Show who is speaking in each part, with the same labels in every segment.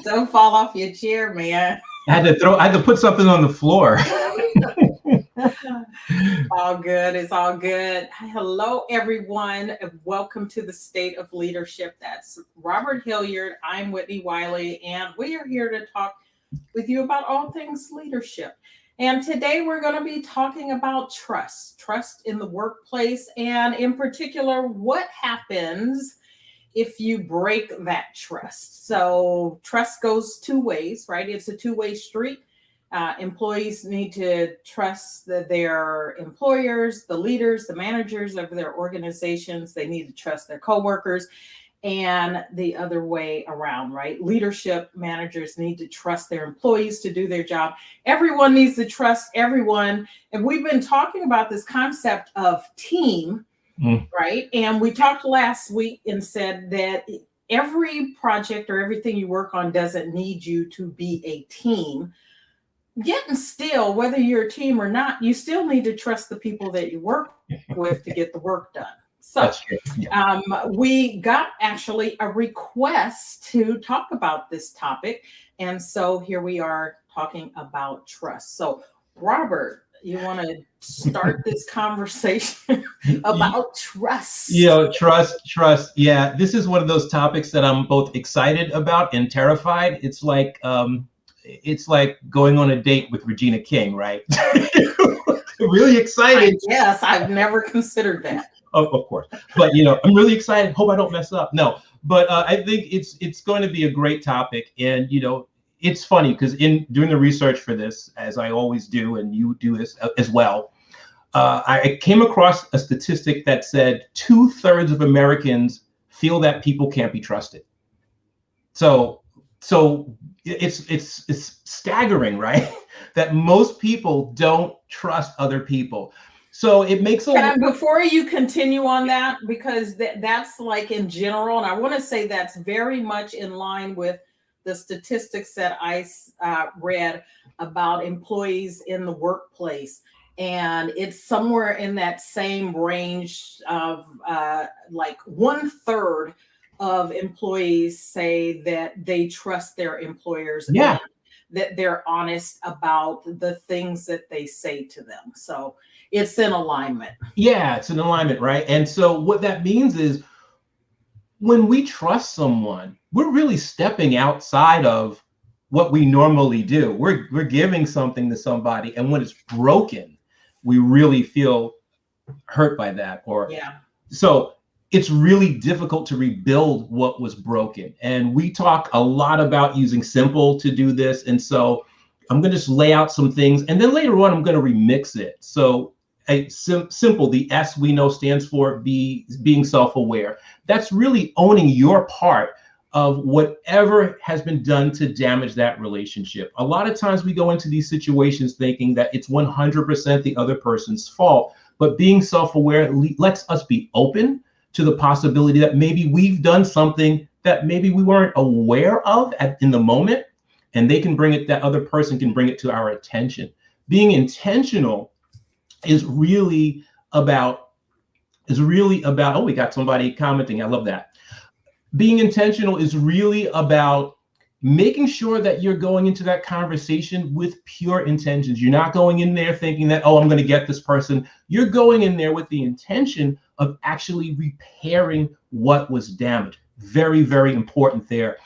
Speaker 1: Don't fall off your chair, man.
Speaker 2: I had to put something on the floor.
Speaker 1: All good. It's all good. Hello, everyone. And welcome to the State of Leadership. That's Robert Hilliard. I'm Whitnie Wiley, and we are here to talk with you about all things leadership. And today we're going to be talking about trust in the workplace, and in particular, what happens if you break that trust. So trust goes two ways, right? It's a two-way street. Employees need to trust their employers, the leaders, the managers of their organizations. They need to trust their coworkers, and the other way around, right? Leadership managers need to trust their employees to do their job. Everyone needs to trust everyone. And we've been talking about this concept of team, right? And we talked last week and said that every project or everything you work on doesn't need you to be a team. Yet and still, whether you're a team or not, you still need to trust the people that you work with to get the work done. So we got actually a request to talk about this topic. And so here we are talking about trust. So Robert, you want to start this conversation about trust?
Speaker 2: Trust. Yeah, this is one of those topics that I'm both excited about and terrified. It's like going on a date with Regina King, right? Really excited.
Speaker 1: Yes, I've never considered that.
Speaker 2: Of course, but I'm really excited. Hope I don't mess up. No, but I think it's going to be a great topic, and it's funny because doing the research for this, as I always do, and you do this as well, I came across a statistic that said 2/3 of Americans feel that people can't be trusted. So it's staggering, right? That most people don't trust other people. So it makes
Speaker 1: before you continue on that, because that's like in general, and I want to say that's very much in line with the statistics that I read about employees in the workplace. And it's somewhere in that same range of like 1/3 of employees say that they trust their employers.
Speaker 2: Yeah.
Speaker 1: That they're honest about the things that they say to them. So it's in alignment.
Speaker 2: Yeah, it's in alignment, right? And so what that means is when we trust someone, we're really stepping outside of what we normally do. We're giving something to somebody, and when it's broken, we really feel hurt by that. So it's really difficult to rebuild what was broken. And we talk a lot about using simple to do this. And so I'm going to just lay out some things, and then later on, I'm going to remix it. So simple, the S we know stands for being self-aware. That's really owning your part of whatever has been done to damage that relationship. A lot of times we go into these situations thinking that it's 100% the other person's fault, but being self-aware lets us be open to the possibility that maybe we've done something that maybe we weren't aware of in the moment, and that other person can bring it to our attention. Being intentional is really about, oh, we got somebody commenting. I love that. Being intentional is really about making sure that you're going into that conversation with pure intentions. You're not going in there thinking that, oh, I'm going to get this person. You're going in there with the intention of actually repairing what was damaged. Very, very important there.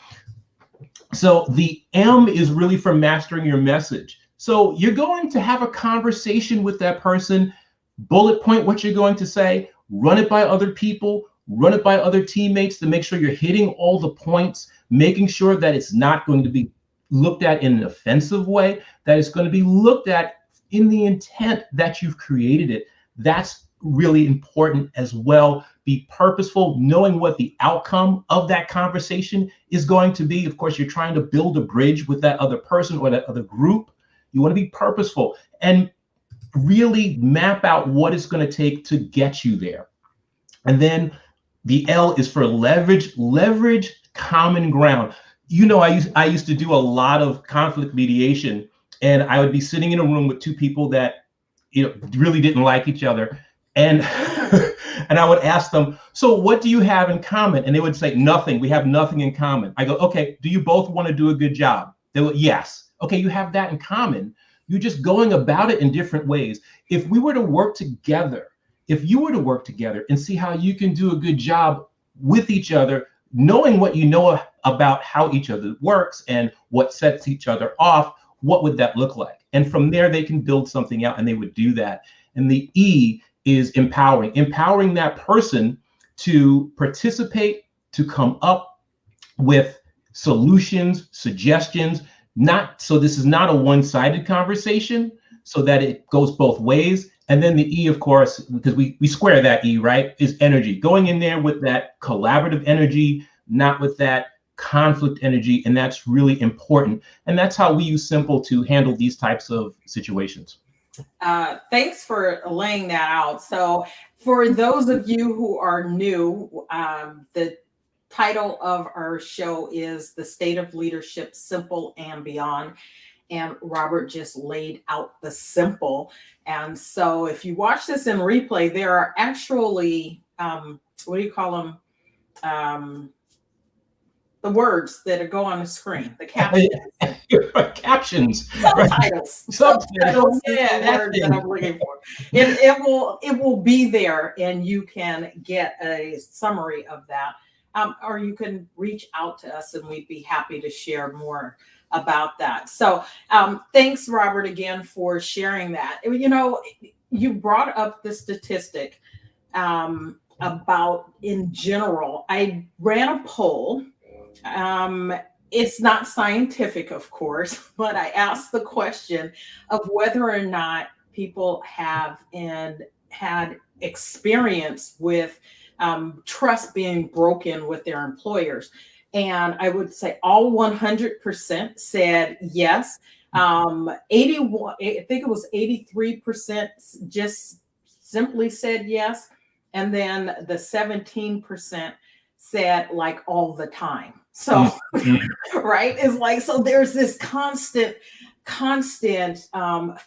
Speaker 2: So the M is really for mastering your message. So you're going to have a conversation with that person, bullet point what you're going to say, run it by other people, run it by other teammates to make sure you're hitting all the points, making sure that it's not going to be looked at in an offensive way, that it's going to be looked at in the intent that you've created it. That's really important as well. Be purposeful, knowing what the outcome of that conversation is going to be. Of course, you're trying to build a bridge with that other person or that other group. You want to be purposeful and really map out what it's going to take to get you there. And then the L is for leverage common ground. I used to do a lot of conflict mediation, and I would be sitting in a room with two people that really didn't like each other. And And I would ask them, so what do you have in common? And they would say, nothing. We have nothing in common. I go, okay, do you both want to do a good job? They would, yes. Okay, you have that in common. You're just going about it in different ways. If we were to work together, if you were to work together and see how you can do a good job with each other, knowing what you know about how each other works and what sets each other off, what would that look like? And from there, they can build something out, and they would do that. And the E is empowering that person to participate, to come up with solutions, suggestions, so this is not a one-sided conversation, so that it goes both ways. And then the E, of course, because we square that E, right, is energy. Going in there with that collaborative energy, not with that conflict energy, and that's really important. And that's how we use Simple to handle these types of situations.
Speaker 1: Thanks for laying that out. So for those of you who are new, the title of our show is The State of Leadership, Simple and Beyond. And Robert just laid out the simple. And so if you watch this in replay, there are actually, what do you call them? The words that go on the screen, the captions.
Speaker 2: Captions.
Speaker 1: Subtitles. Subtitles is the word that I'm looking for. It will be there, and you can get a summary of that. Or you can reach out to us, and we'd be happy to share more about that. So thanks, Robert, again for sharing that. You know, you brought up the statistic about, in general, I ran a poll. It's not scientific, of course, but I asked the question of whether or not people have and had experience with trust being broken with their employers. And I would say all 100% said yes. 81, I think it was 83% just simply said yes. And then the 17% said like all the time. So, right, it's like, so there's this constant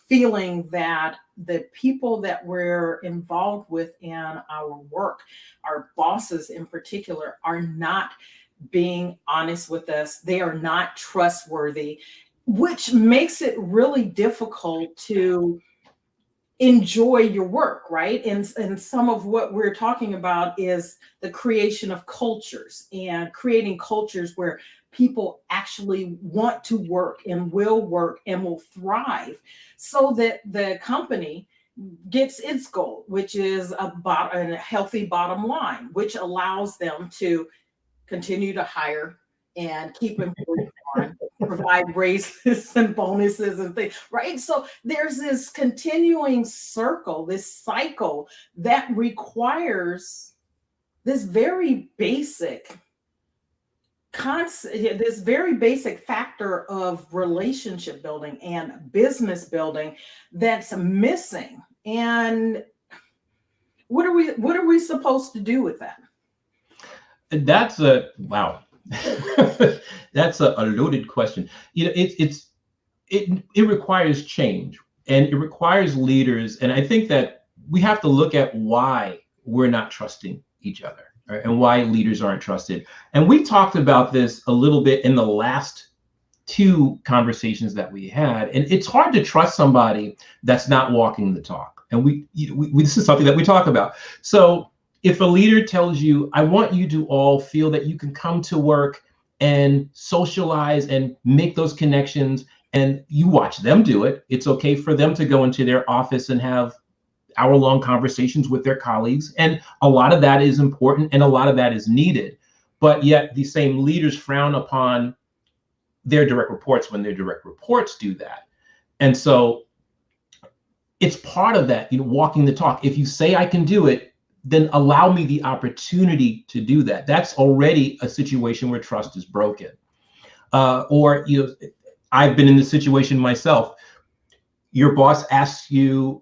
Speaker 1: feeling that the people that we're involved with in our work, our bosses in particular, are not being honest with us. They are not trustworthy, which makes it really difficult to enjoy your work, right? And some of what we're talking about is the creation of cultures and creating cultures where people actually want to work and will thrive, so that the company gets its goal, which is a healthy bottom line, which allows them to continue to hire and keep employees on, provide raises and bonuses and things, right? So there's this continuing circle, this cycle that requires this very basic this very basic factor of relationship building and business building that's missing. And what are we supposed to do with that?
Speaker 2: That's a wow. That's a loaded question. You know, it requires change, and it requires leaders. And I think that we have to look at why we're not trusting each other, right? And why leaders aren't trusted. And we talked about this a little bit in the last two conversations that we had. And it's hard to trust somebody that's not walking the talk. And we this is something that we talk about. So if a leader tells you, I want you to all feel that you can come to work and socialize and make those connections, and you watch them do it, it's okay for them to go into their office and have hour-long conversations with their colleagues. And a lot of that is important and a lot of that is needed. But yet the same leaders frown upon their direct reports when their direct reports do that. And so it's part of that, you know, walking the talk. If you say I can do it, then allow me the opportunity to do that. That's already a situation where trust is broken. Or, you know, I've been in this situation myself. Your boss asks you,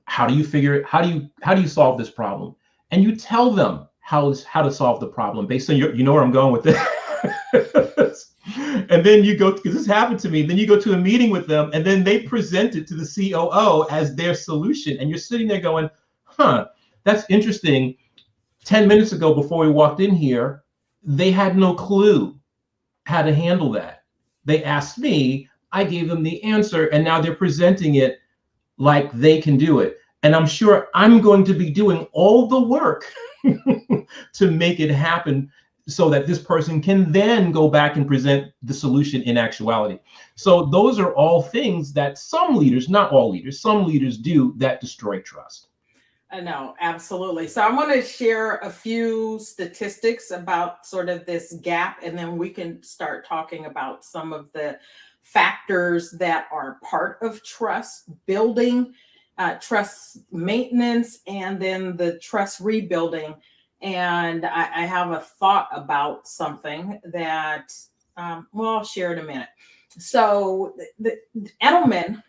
Speaker 2: how do you solve this problem? And you tell them how to solve the problem based on you know where I'm going with this. And then you go, because this happened to me, then you go to a meeting with them and then they present it to the COO as their solution. And you're sitting there going, huh, that's interesting. 10 minutes ago, before we walked in here, they had no clue how to handle that. They asked me, I gave them the answer, and now they're presenting it like they can do it. And I'm sure I'm going to be doing all the work to make it happen so that this person can then go back and present the solution in actuality. So those are all things that some leaders, not all leaders, some leaders do that destroy trust.
Speaker 1: No, absolutely. So I want to share a few statistics about sort of this gap, and then we can start talking about some of the factors that are part of trust building, trust maintenance, and then the trust rebuilding. And I have a thought about something that, I'll share in a minute. So the Edelman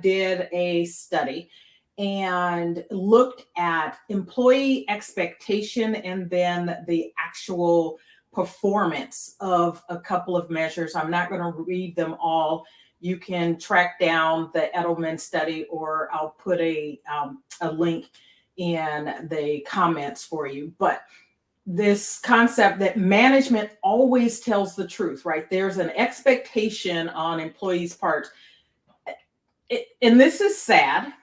Speaker 1: did a study and looked at employee expectation and then the actual performance of a couple of measures. I'm not going to read them all. You can track down the Edelman study, or I'll put a link in the comments for you. But this concept that management always tells the truth, right? There's an expectation on employees' part. And this is sad.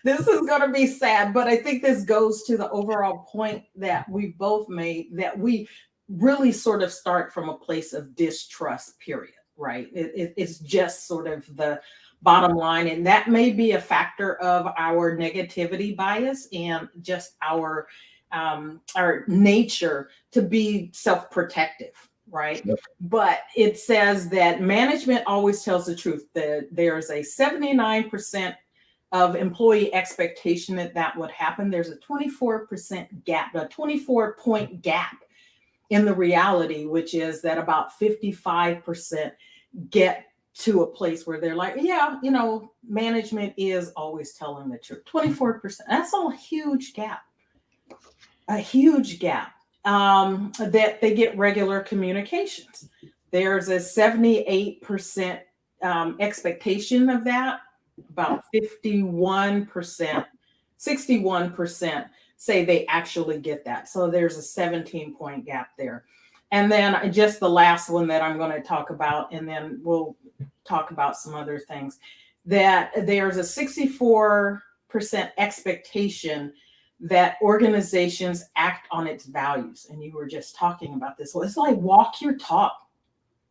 Speaker 1: This is going to be sad, but I think this goes to the overall point that we both made, that we really sort of start from a place of distrust, period, right? It's just sort of the bottom line. And that may be a factor of our negativity bias and just our nature to be self-protective, right? Yep. But it says that management always tells the truth, that there's a 79% of employee expectation that would happen. There's a 24% gap, a 24-point gap in the reality, which is that about 55% get to a place where they're like, yeah, management is always telling the truth. 24%. That's a huge gap. A huge gap that they get regular communications. There's a 78% expectation of that. About 51%, 61% say they actually get that. So there's a 17-point gap there. And then just the last one that I'm going to talk about, and then we'll talk about some other things, that there's a 64% expectation that organizations act on its values. And you were just talking about this. Well, it's like walk your talk,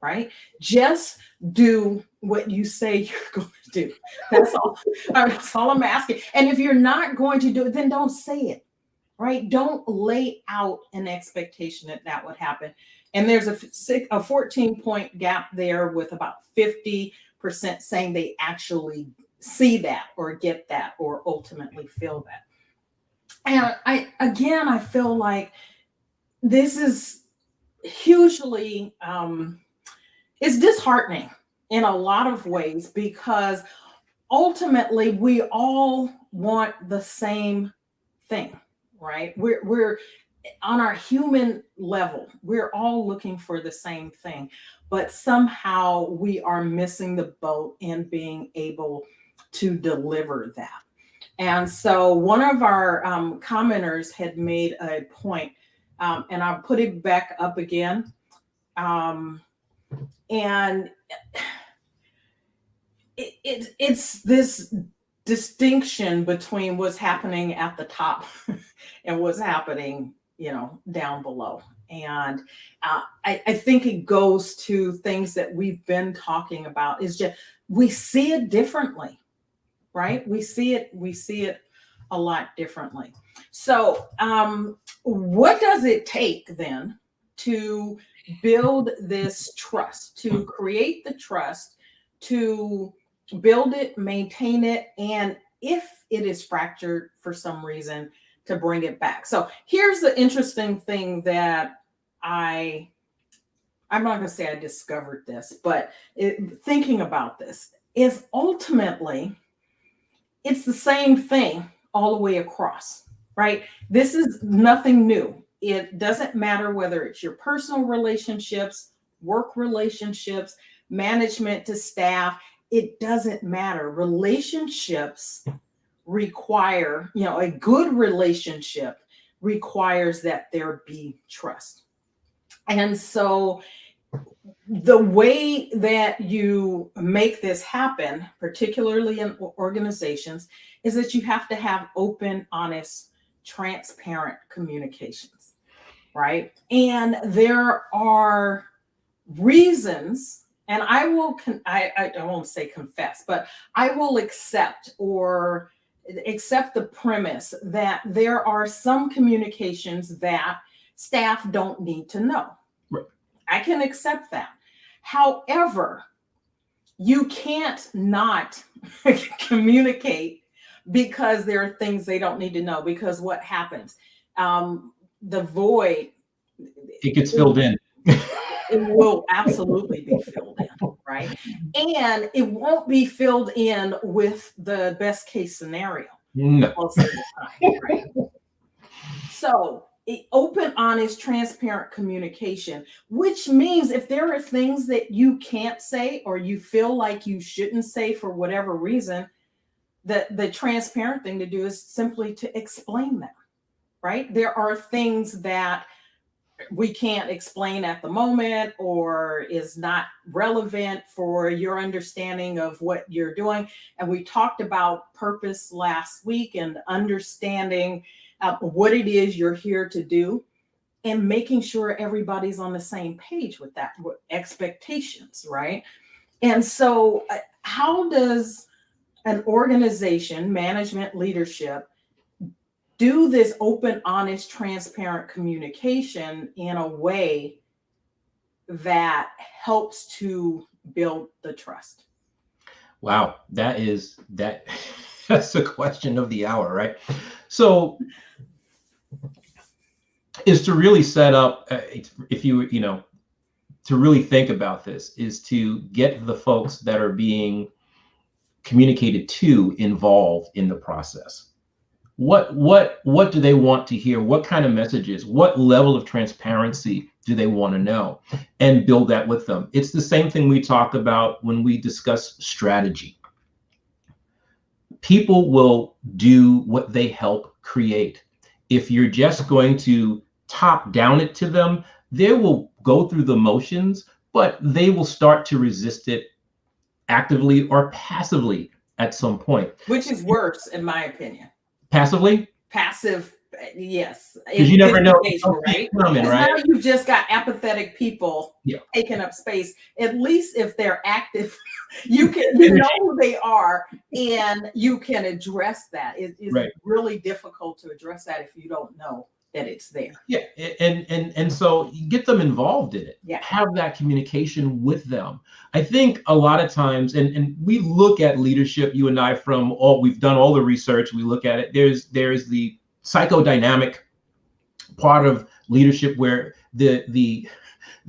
Speaker 1: right? Just do what you say you're going to do. That's all I'm asking. And if you're not going to do it, then don't say it, right? Don't lay out an expectation that would happen. And there's a 14-point gap there, with about 50% saying they actually see that or get that or ultimately feel that. And I feel like this is hugely, it's disheartening in a lot of ways, because ultimately we all want the same thing, right? We're on our human level, we're all looking for the same thing, but somehow we are missing the boat in being able to deliver that. And so one of our commenters had made a point, and I'll put it back up again. And it's this distinction between what's happening at the top and what's happening, down below. And I think it goes to things that we've been talking about, is just we see it differently, right? We see it a lot differently. So what does it take then to build this trust, to create the trust, to build it, maintain it, and if it is fractured for some reason, to bring it back? So here's the interesting thing that I'm not going to say I discovered this, but thinking about this is ultimately it's the same thing all the way across, right? This is nothing new. It doesn't matter whether it's your personal relationships, work relationships, management to staff. It doesn't matter. Relationships require, a good relationship requires that there be trust. And so the way that you make this happen, particularly in organizations, is that you have to have open, honest, transparent communications, right? And there are reasons, and I won't say confess, but I will accept the premise that there are some communications that staff don't need to know.
Speaker 2: Right.
Speaker 1: I can accept that. However, you can't not communicate because there are things they don't need to know, because what happens? The void,
Speaker 2: it gets filled in.
Speaker 1: It will absolutely be filled in, right? And it won't be filled in with the best case scenario
Speaker 2: No.
Speaker 1: most of the time, right? So open, honest, transparent communication, which means if there are things that you can't say or you feel like you shouldn't say for whatever reason, the transparent thing to do is simply to explain them, right? There are things that we can't explain at the moment or is not relevant for your understanding of what you're doing. And we talked about purpose last week and understanding what it is you're here to do and making sure everybody's on the same page with that, with expectations, right? And so how does an organization, management, leadership, do this open, honest, transparent communication in a way that helps to build the trust?
Speaker 2: Wow, that's the question of the hour, right? So is to really set up, if you to really think about this, is to get the folks that are being communicated to involved in the process. What do they want to hear? What kind of messages? What level of transparency do they want to know? And build that with them. It's the same thing we talk about when we discuss strategy. People will do what they help create. If you're just going to top down it to them, they will go through the motions, but they will start to resist it actively or passively at some point.
Speaker 1: Which is worse, in my opinion.
Speaker 2: Passively?
Speaker 1: Passive, yes.
Speaker 2: Because you never know,
Speaker 1: right?
Speaker 2: Coming, right?
Speaker 1: Now you've just got apathetic people taking up space. At least if they're active, you know who they are, and you can address that. It's really difficult to address that if you don't know that it's there.
Speaker 2: Yeah, and so you get them involved in it.
Speaker 1: Yeah.
Speaker 2: Have that communication with them. I think a lot of times, and we look at leadership, you and I, we've done all the research, we look at it. There's the psychodynamic part of leadership where the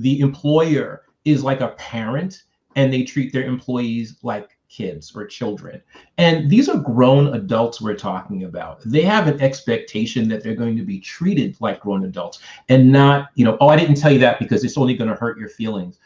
Speaker 2: employer is like a parent and they treat their employees like kids or children. And these are grown adults we're talking about. They have an expectation that they're going to be treated like grown adults and not, oh, I didn't tell you that because it's only going to hurt your feelings.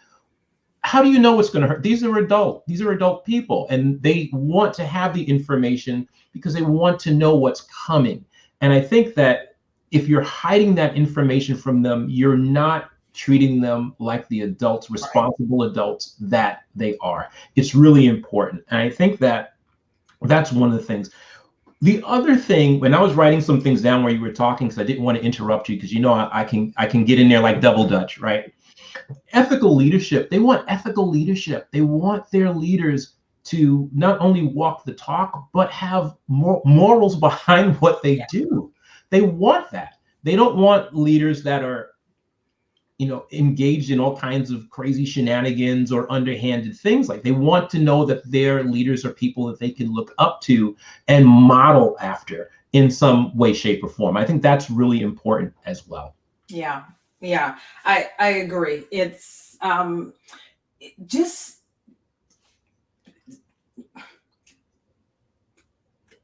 Speaker 2: How do you know what's going to hurt? These are adult people, and they want to have the information because they want to know what's coming. And I think that if you're hiding that information from them, you're not treating them like the adults, responsible adults that they are. It's really important. And I think that that's one of the things. The other thing, when I was writing some things down where you were talking, because I didn't want to interrupt you, because I can get in there like double Dutch, right? Ethical leadership. They want ethical leadership. They want their leaders to not only walk the talk, but have morals behind what they do. They want that. They don't want leaders that are engaged in all kinds of crazy shenanigans or underhanded things. Like, they want to know that their leaders are people that they can look up to and model after in some way, shape, or form. I think that's really important as well.
Speaker 1: Yeah, I agree. It's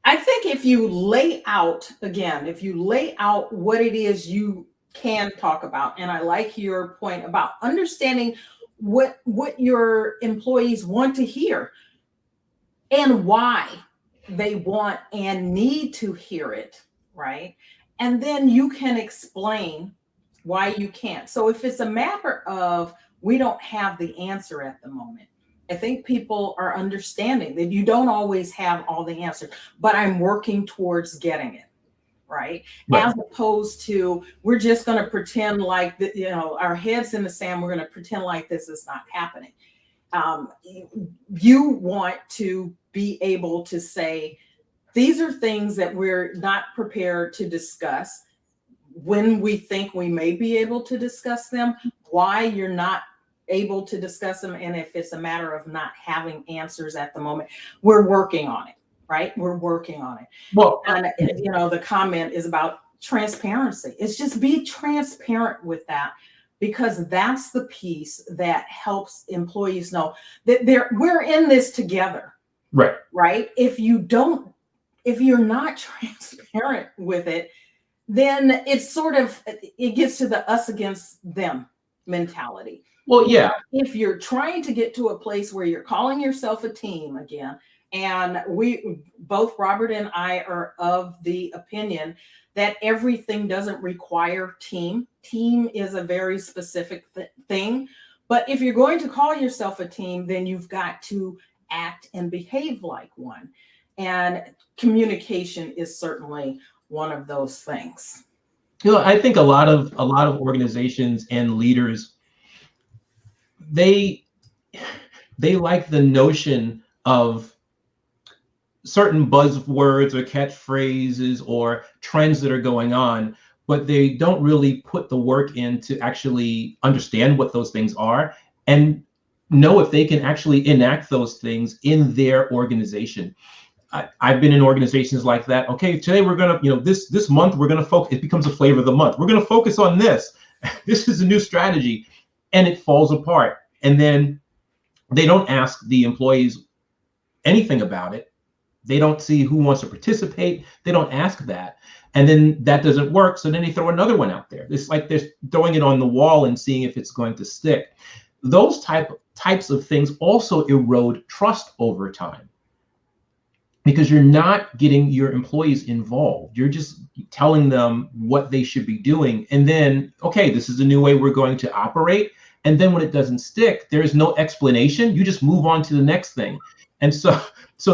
Speaker 1: I think if you lay out what it is you can talk about, and I like your point about understanding what your employees want to hear and why. they want and need to hear it, right? And then you can explain why you can't. So if it's a matter of we don't have the answer at the moment, I think people are understanding that you don't always have all the answers, but I'm working towards getting it, right?
Speaker 2: Right.
Speaker 1: As opposed to we're just going to pretend like that, our heads in the sand. We're going to pretend like this is not happening. You want to be able to say, these are things that we're not prepared to discuss. When we think we may be able to discuss them, why you're not able to discuss them. And if it's a matter of not having answers at the moment, we're working on it, right? We're working on it.
Speaker 2: Well,
Speaker 1: and the comment is about transparency. It's just be transparent with that, because that's the piece that helps employees know that we're in this together. Right. If you're not transparent with it, then it's it gets to the us against them mentality.
Speaker 2: Well, yeah.
Speaker 1: If you're trying to get to a place where you're calling yourself a team again, and both Robert and I are of the opinion that everything doesn't require team. Team is a very specific thing. But if you're going to call yourself a team, then you've got to act and behave like one. And communication is certainly one of those things.
Speaker 2: I think a lot of organizations and leaders, they like the notion of certain buzzwords or catchphrases or trends that are going on, but they don't really put the work in to actually understand what those things are and know if they can actually enact those things in their organization. I've been in organizations like that. Okay, today we're gonna, this month we're gonna focus. It becomes a flavor of the month. We're gonna focus on this. This is a new strategy, and it falls apart. And then they don't ask the employees anything about it. They don't see who wants to participate. They don't ask that. And then that doesn't work. So then they throw another one out there. It's like they're throwing it on the wall and seeing if it's going to stick. Those types of things also erode trust over time, because you're not getting your employees involved. You're just telling them what they should be doing. And then, okay, this is a new way we're going to operate. And then when it doesn't stick, there is no explanation. You just move on to the next thing. And so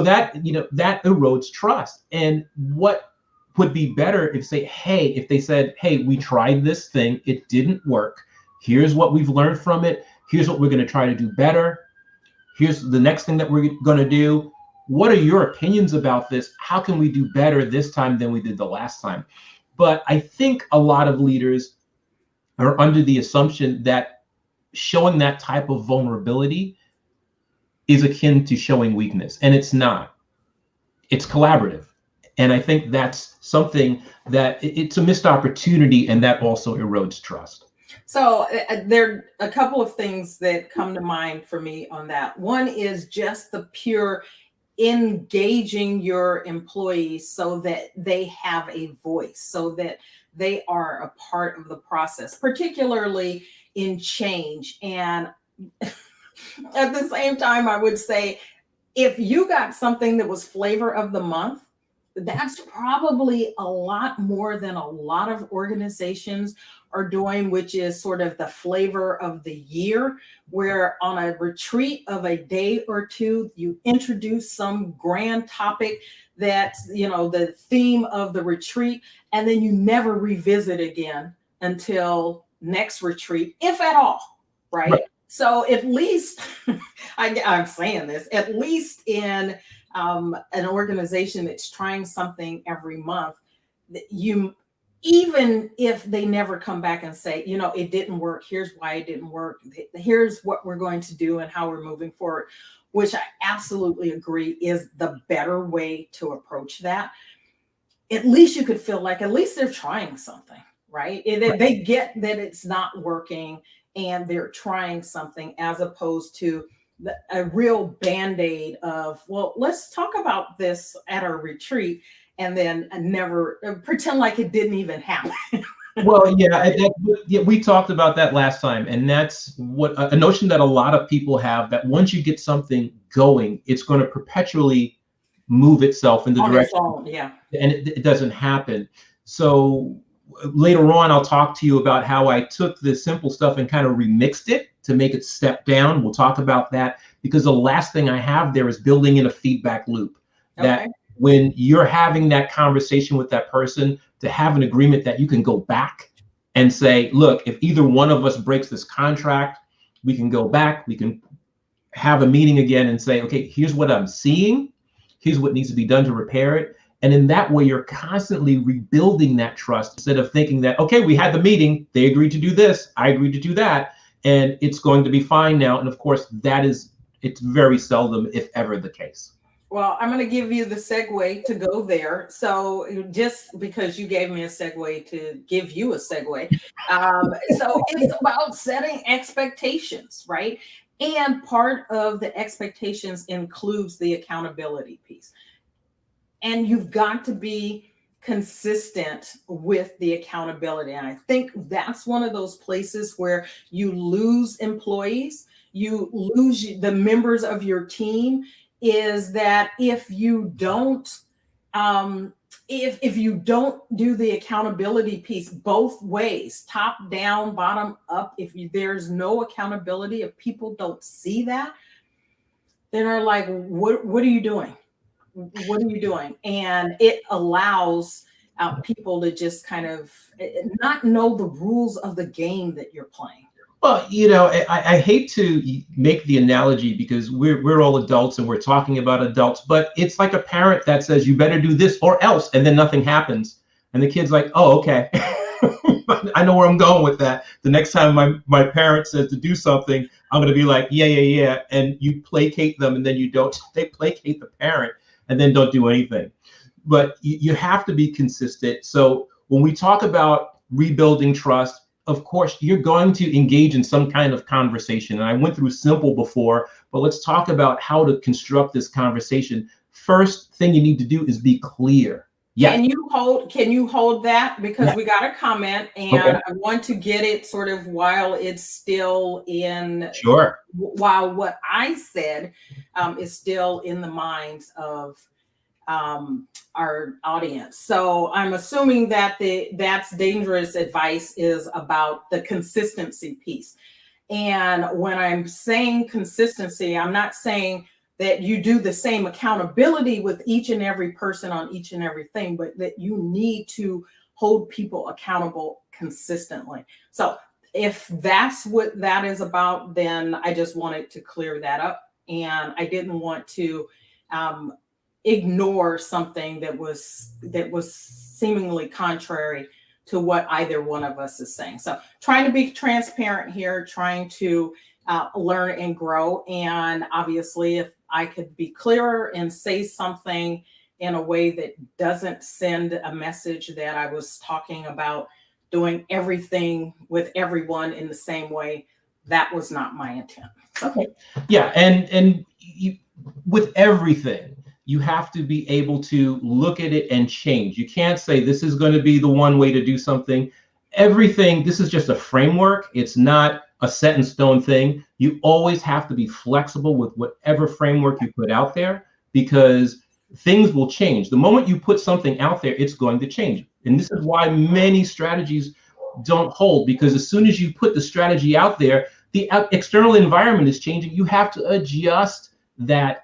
Speaker 2: that, that erodes trust. And what would be better if they said, hey, we tried this thing, it didn't work. Here's what we've learned from it. Here's what we're going to try to do better. Here's the next thing that we're going to do. What are your opinions about this? How can we do better this time than we did the last time? But I think a lot of leaders are under the assumption that showing that type of vulnerability is akin to showing weakness, and it's not. It's collaborative. And I think that's something that it's a missed opportunity, and that also erodes trust.
Speaker 1: So there are a couple of things that come to mind for me on that. One is just the pure engaging your employees so that they have a voice, so that they are a part of the process, particularly in change. And at the same time, I would say, if you got something that was flavor of the month, that's probably a lot more than a lot of organizations are doing, which is sort of the flavor of the year, where on a retreat of a day or two, you introduce some grand topic that's, the theme of the retreat, and then you never revisit again until next retreat, if at all, right? So at least, I'm saying this, at least in an organization that's trying something every month, even if they never come back and say, it didn't work, here's why it didn't work, here's what we're going to do and how we're moving forward, which I absolutely agree is the better way to approach that. At least you could feel like at least they're trying something, right? They get that it's not working and they're trying something, as opposed to a real Band-Aid of, well, let's talk about this at our retreat, and then never pretend like it didn't even happen.
Speaker 2: Well, yeah, we talked about that last time, and that's what a notion that a lot of people have, that once you get something going, it's going to perpetually move itself in the
Speaker 1: On its
Speaker 2: direction,
Speaker 1: own, yeah.
Speaker 2: and it doesn't happen. So later on, I'll talk to you about how I took this simple stuff and kind of remixed it to make it step down. We'll talk about that, because the last thing I have there is building in a feedback loop. That
Speaker 1: Okay.
Speaker 2: when you're having that conversation with that person, to have an agreement that you can go back and say, look, if either one of us breaks this contract, we can go back, we can have a meeting again and say, okay, here's what I'm seeing, here's what needs to be done to repair it. And in that way, you're constantly rebuilding that trust, instead of thinking that, okay, we had the meeting, they agreed to do this, I agreed to do that, and it's going to be fine now. And of course, it's very seldom, if ever, the case.
Speaker 1: Well, I'm going to give you the segue to go there. So just because you gave me a segue to give you a segue. So it's about setting expectations, right? And part of the expectations includes the accountability piece. And you've got to be consistent with the accountability. And I think that's one of those places where you lose employees, you lose the members of your team, is that if you don't if you don't do the accountability piece both ways, top down, bottom up, there's no accountability, if people don't see that, then they're like, what are you doing? What are you doing? And it allows people to just kind of not know the rules of the game that you're playing.
Speaker 2: Well, I hate to make the analogy, because we're all adults and we're talking about adults, but it's like a parent that says, you better do this or else, and then nothing happens. And the kid's like, oh, okay. I know where I'm going with that. The next time my parent says to do something, I'm going to be like, yeah. And you placate them, and then you don't. They placate the parent and then don't do anything. But you have to be consistent. So when we talk about rebuilding trust, of course, you're going to engage in some kind of conversation. And I went through simple before, but let's talk about how to construct this conversation. First thing you need to do is be clear. Yeah.
Speaker 1: Can you hold that? Because we got a comment, and okay, I want to get it sort of while it's still in.
Speaker 2: Sure.
Speaker 1: While what I said is still in the minds of our audience. So I'm assuming that that's dangerous advice is about the consistency piece. And when I'm saying consistency, I'm not saying that you do the same accountability with each and every person on each and everything, but that you need to hold people accountable consistently. So if that's what that is about, then I just wanted to clear that up. And I didn't want to ignore something that was seemingly contrary to what either one of us is saying. So trying to be transparent here, trying to learn and grow. And obviously, if I could be clearer and say something in a way that doesn't send a message that I was talking about doing everything with everyone in the same way, that was not my intent.
Speaker 2: Okay. Yeah, and with everything, you have to be able to look at it and change. You can't say this is going to be the one way to do something. Everything, this is just a framework. It's not a set in stone thing. You always have to be flexible with whatever framework you put out there, because things will change. The moment you put something out there, it's going to change. And this is why many strategies don't hold, because as soon as you put the strategy out there, the external environment is changing. You have to adjust that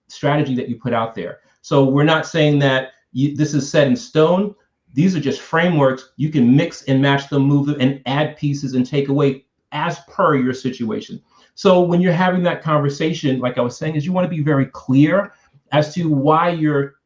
Speaker 2: strategy that you put out there. So we're not saying that this is set in stone. These are just frameworks. You can mix and match them, move them, and add pieces and take away as per your situation. So when you're having that conversation, like I was saying, is you want to be very clear as to why you're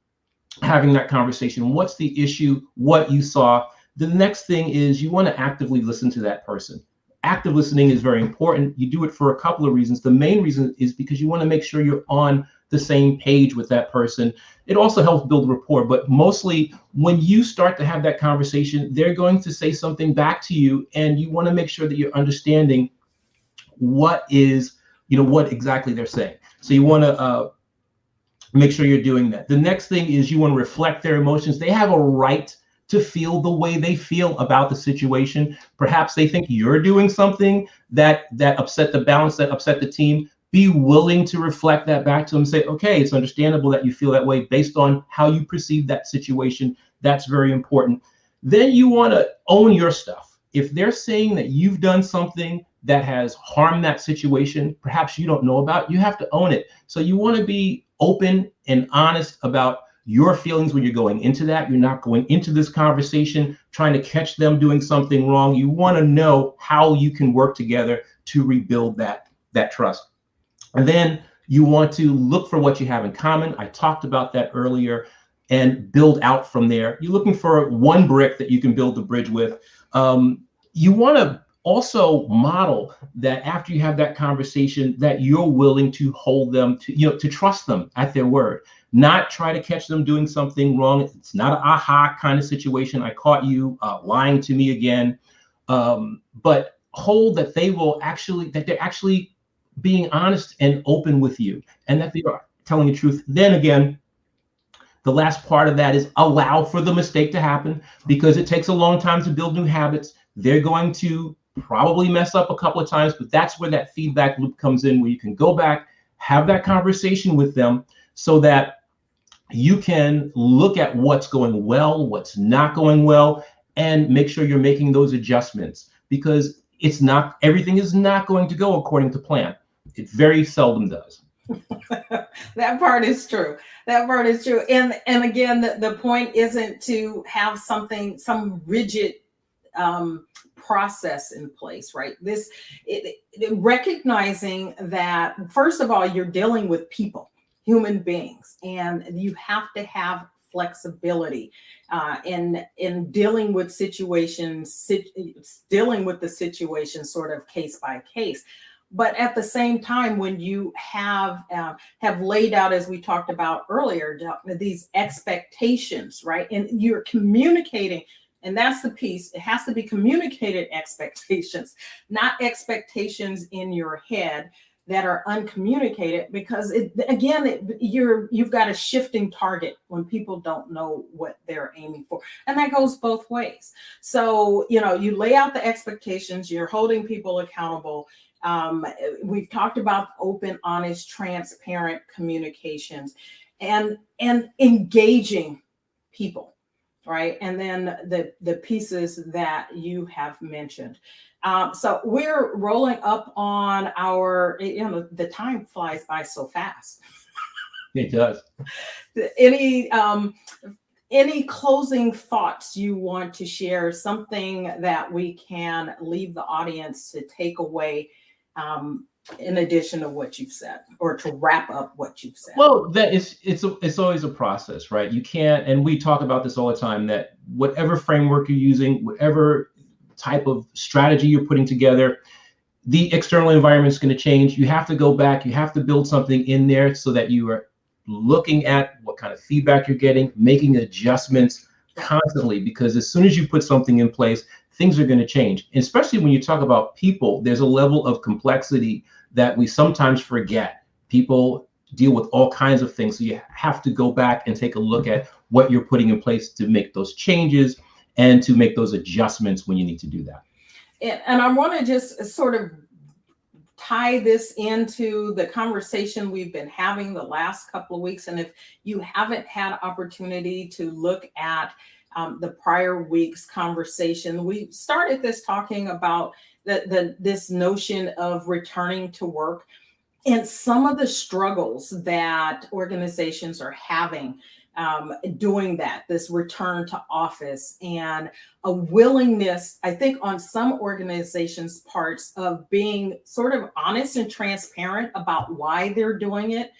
Speaker 2: having that conversation. What's the issue? What you saw. The next thing is you want to actively listen to that person. Active listening is very important. You do it for a couple of reasons. The main reason is because you want to make sure you're on the same page with that person. It also helps build rapport, but mostly when you start to have that conversation, they're going to say something back to you, and you want to make sure that you're understanding what exactly they're saying. So you want to make sure you're doing that. The next thing is you want to reflect their emotions. They have a right to feel the way they feel about the situation. Perhaps they think you're doing something that upset the balance, that upset the team. be willing to reflect that back to them, say, okay, it's understandable that you feel that way based on how you perceive that situation. That's very important. Then you want to own your stuff. If they're saying that you've done something that has harmed that situation, perhaps you don't know about, you have to own it. So you want to be open and honest about your feelings when you're going into that. You're not going into this conversation trying to catch them doing something wrong. You want to know how you can work together to rebuild that trust. And then you want to look for what you have in common. I talked about that earlier, and build out from there. You're looking for one brick that you can build the bridge with. You want to also model that after you have that conversation, that you're willing to hold them to, to trust them at their word, not try to catch them doing something wrong. It's not an aha kind of situation. I caught you lying to me again. But hold that they're actually being honest and open with you, and that they are telling the truth. Then again, the last part of that is allow for the mistake to happen, because it takes a long time to build new habits. They're going to probably mess up a couple of times, but that's where that feedback loop comes in, where you can go back, have that conversation with them so that you can look at what's going well, what's not going well, and make sure you're making those adjustments, because everything is not going to go according to plan. It very seldom does.
Speaker 1: That part is true. That part is true. And again, the point isn't to have some rigid process in place, right? Recognizing that, first of all, you're dealing with people, human beings, and you have to have flexibility in dealing with situations, dealing with the situation sort of case by case. But at the same time, when you have laid out, as we talked about earlier, these expectations, right? And you're communicating, and that's the piece. It has to be communicated expectations, not expectations in your head that are uncommunicated, because you've got a shifting target when people don't know what they're aiming for. And that goes both ways. So, you lay out the expectations, you're holding people accountable. We've talked about open, honest, transparent communications and engaging people, right? And then the pieces that you have mentioned. So we're rolling up on our, the time flies by so fast.
Speaker 2: It does.
Speaker 1: Any closing thoughts you want to share, something that we can leave the audience to take away in addition to what you've said, or to wrap up what you've said?
Speaker 2: Well, it's always a process, right? You can't, and we talk about this all the time, that whatever framework you're using, whatever type of strategy you're putting together, the external environment is going to change. You have to go back, you have to build something in there so that you are looking at what kind of feedback you're getting, making adjustments constantly, because as soon as you put something in place, things are going to change. And especially when you talk about people, there's a level of complexity that we sometimes forget. People deal with all kinds of things. So you have to go back and take a look at what you're putting in place to make those changes and to make those adjustments when you need to do that.
Speaker 1: And I want to just sort of tie this into the conversation we've been having the last couple of weeks. And if you haven't had opportunity to look at the prior week's conversation, we started this talking about this notion of returning to work and some of the struggles that organizations are having doing that, this return to office, and a willingness, I think, on some organizations' parts of being sort of honest and transparent about why they're doing it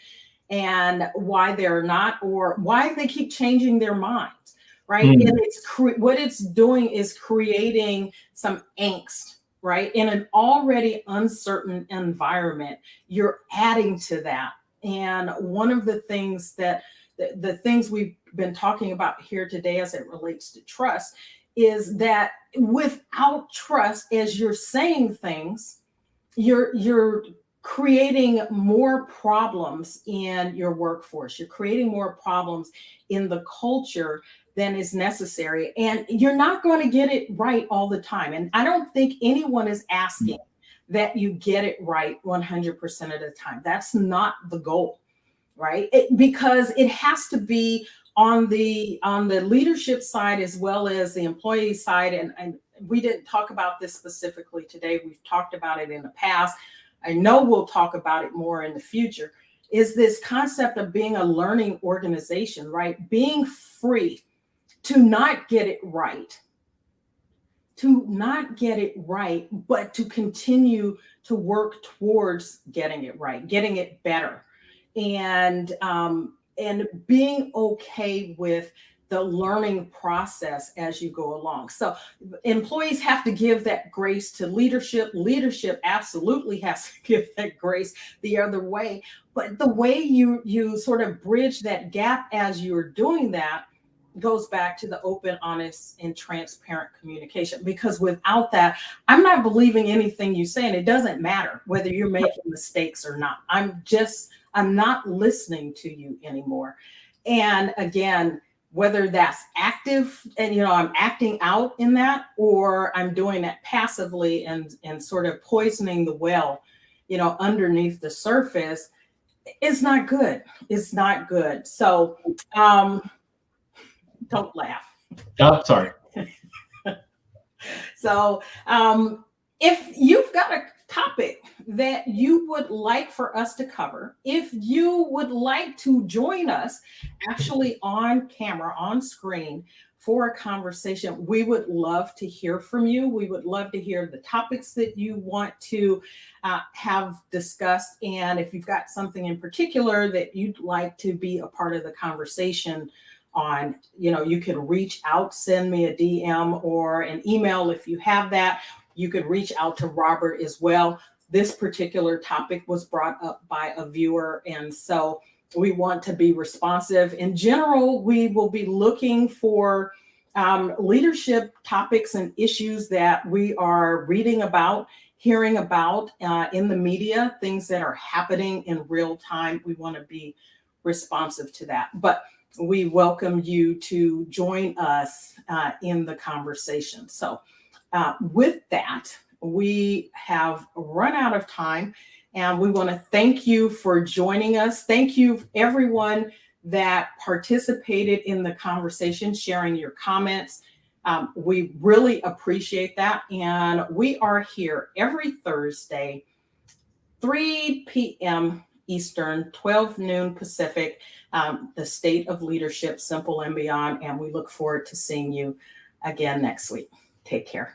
Speaker 1: and why they're not, or why they keep changing their minds, right? And what it's doing is creating some angst, right? In an already uncertain environment, you're adding to that. And one of the things that the things we've been talking about here today as it relates to trust is that without trust, as you're saying things, you're creating more problems in your workforce. You're creating more problems in the culture than is necessary. And you're not going to get it right all the time. And I don't think anyone is asking that you get it right 100% of the time. That's not the goal, right? Because it has to be on the leadership side as well as the employee side. And we didn't talk about this specifically today. We've talked about it in the past. I know we'll talk about it more in the future, is this concept of being a learning organization, right? Being free to not get it right, but to continue to work towards getting it right, getting it better, and being okay with the learning process as you go along. So employees have to give that grace to leadership. Leadership absolutely has to give that grace the other way. But the way you sort of bridge that gap as you're doing that goes back to the open, honest, and transparent communication. Because without that, I'm not believing anything you say, and it doesn't matter whether you're making mistakes or not. I'm not listening to you anymore. And again, whether that's active and I'm acting out in that, or I'm doing that passively and sort of poisoning the well, underneath the surface, it's not good. It's not good. So don't laugh.
Speaker 2: Oh, sorry.
Speaker 1: So if you've got a topic that you would like for us to cover, if you would like to join us actually on camera, on screen for a conversation, we would love to hear from you. We would love to hear the topics that you want to have discussed. And if you've got something in particular that you'd like to be a part of the conversation on, you can reach out, send me a DM or an email if you have that. You could reach out to Robert as well. This particular topic was brought up by a viewer, and so we want to be responsive. In general, we will be looking for leadership topics and issues that we are reading about, hearing about in the media, things that are happening in real time. We want to be responsive to that. But we welcome you to join us in the conversation. So with that, we have run out of time, and we want to thank you for joining us. Thank you, everyone that participated in the conversation, sharing your comments. We really appreciate that. And we are here every Thursday, 3 p.m. Eastern, 12 noon Pacific, the State of Leadership, Simple and Beyond. And we look forward to seeing you again next week. Take care.